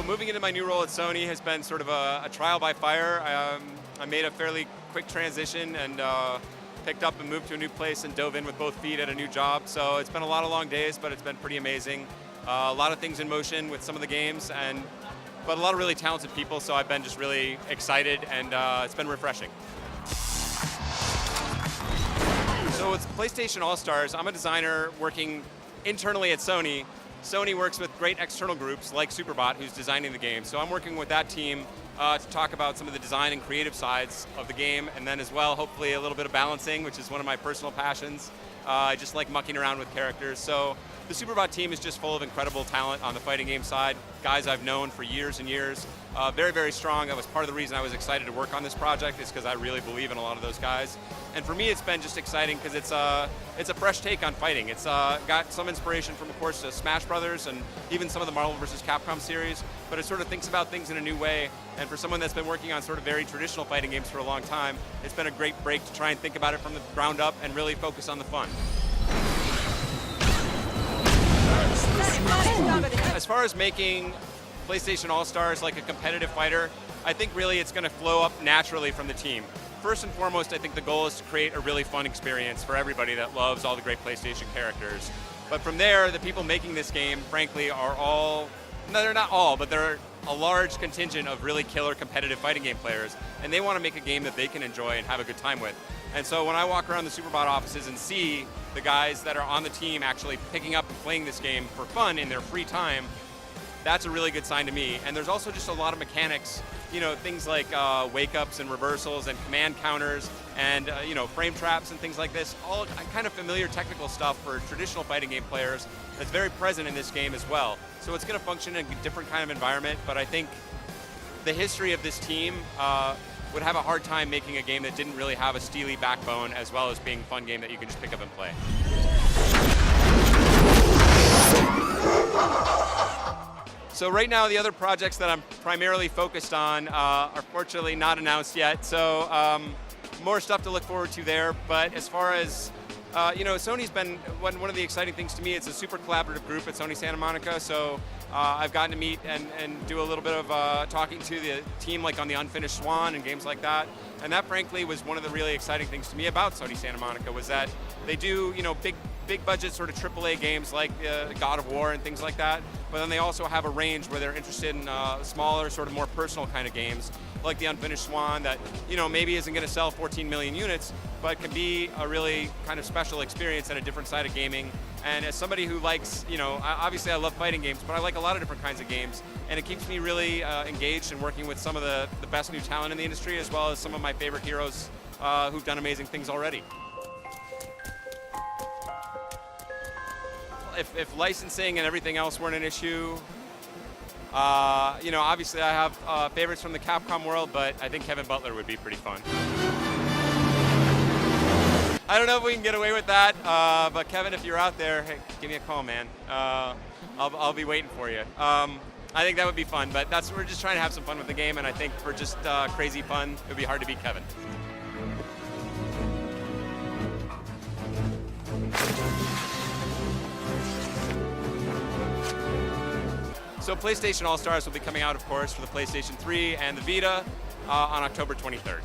So moving into my new role at Sony has been sort of a trial by fire. I made a fairly quick transition and picked up and moved to a new place and dove in with both feet at a new job. So it's been a lot of long days, but it's been pretty amazing. A lot of things in motion with some of the games, but a lot of really talented people, so I've been just really excited, and it's been refreshing. So it's PlayStation All-Stars. I'm a designer working internally at Sony. Sony works with great external groups like Superbot, who's designing the game. So I'm working with that team to talk about some of the design and creative sides of the game, and then as well, hopefully a little bit of balancing, which is one of my personal passions. I just like mucking around with characters. So the Superbot team is just full of incredible talent on the fighting game side, guys I've known for years and years. Very, very strong. That was part of the reason I was excited to work on this project, is because I really believe in a lot of those guys. And for me, it's been just exciting because it's a fresh take on fighting. It's got some inspiration from, of course, Smash Brothers and even some of the Marvel vs. Capcom series, but it sort of thinks about things in a new way. And for someone that's been working on sort of very traditional fighting games for a long time, it's been a great break to try and think about it from the ground up and really focus on the fun. As far as making PlayStation All-Stars like a competitive fighter, I think really it's going to flow up naturally from the team. First and foremost, I think the goal is to create a really fun experience for everybody that loves all the great PlayStation characters. But from there, the people making this game, frankly, are all, no, they're not all, but they're a large contingent of really killer competitive fighting game players, and they want to make a game that they can enjoy and have a good time with. And so when I walk around the Superbot offices and see the guys that are on the team actually picking up and playing this game for fun in their free time, that's a really good sign to me. And there's also just a lot of mechanics, things like wake-ups and reversals and command counters and frame traps and things like this, all kind of familiar technical stuff for traditional fighting game players that's very present in this game as well. So it's going to function in a different kind of environment, but I think the history of this team would have a hard time making a game that didn't really have a steely backbone, as well as being a fun game that you can just pick up and play. So right now, the other projects that I'm primarily focused on are fortunately not announced yet, so more stuff to look forward to there. But as far as, Sony's been one of the exciting things to me. It's a super collaborative group at Sony Santa Monica, so I've gotten to meet and do a little bit of talking to the team, like on the Unfinished Swan and games like that. And that, frankly, was one of the really exciting things to me about Sony Santa Monica, was that they do, big budget sort of AAA games like God of War and things like that, but then they also have a range where they're interested in smaller, sort of more personal kind of games, like the Unfinished Swan that, maybe isn't going to sell 14 million units, but can be a really kind of special experience and a different side of gaming. And as somebody who likes, obviously I love fighting games, but I like a lot of different kinds of games, and it keeps me really engaged in working with some of the best new talent in the industry, as well as some of my favorite heroes who've done amazing things already. If licensing and everything else weren't an issue, obviously I have favorites from the Capcom world, but I think Kevin Butler would be pretty fun. I don't know if we can get away with that, but Kevin, if you're out there, hey, give me a call, man. I'll be waiting for you. I think that would be fun, but we're just trying to have some fun with the game, and I think for just crazy fun, it would be hard to beat Kevin. So PlayStation All-Stars will be coming out, of course, for the PlayStation 3 and the Vita on October 23rd.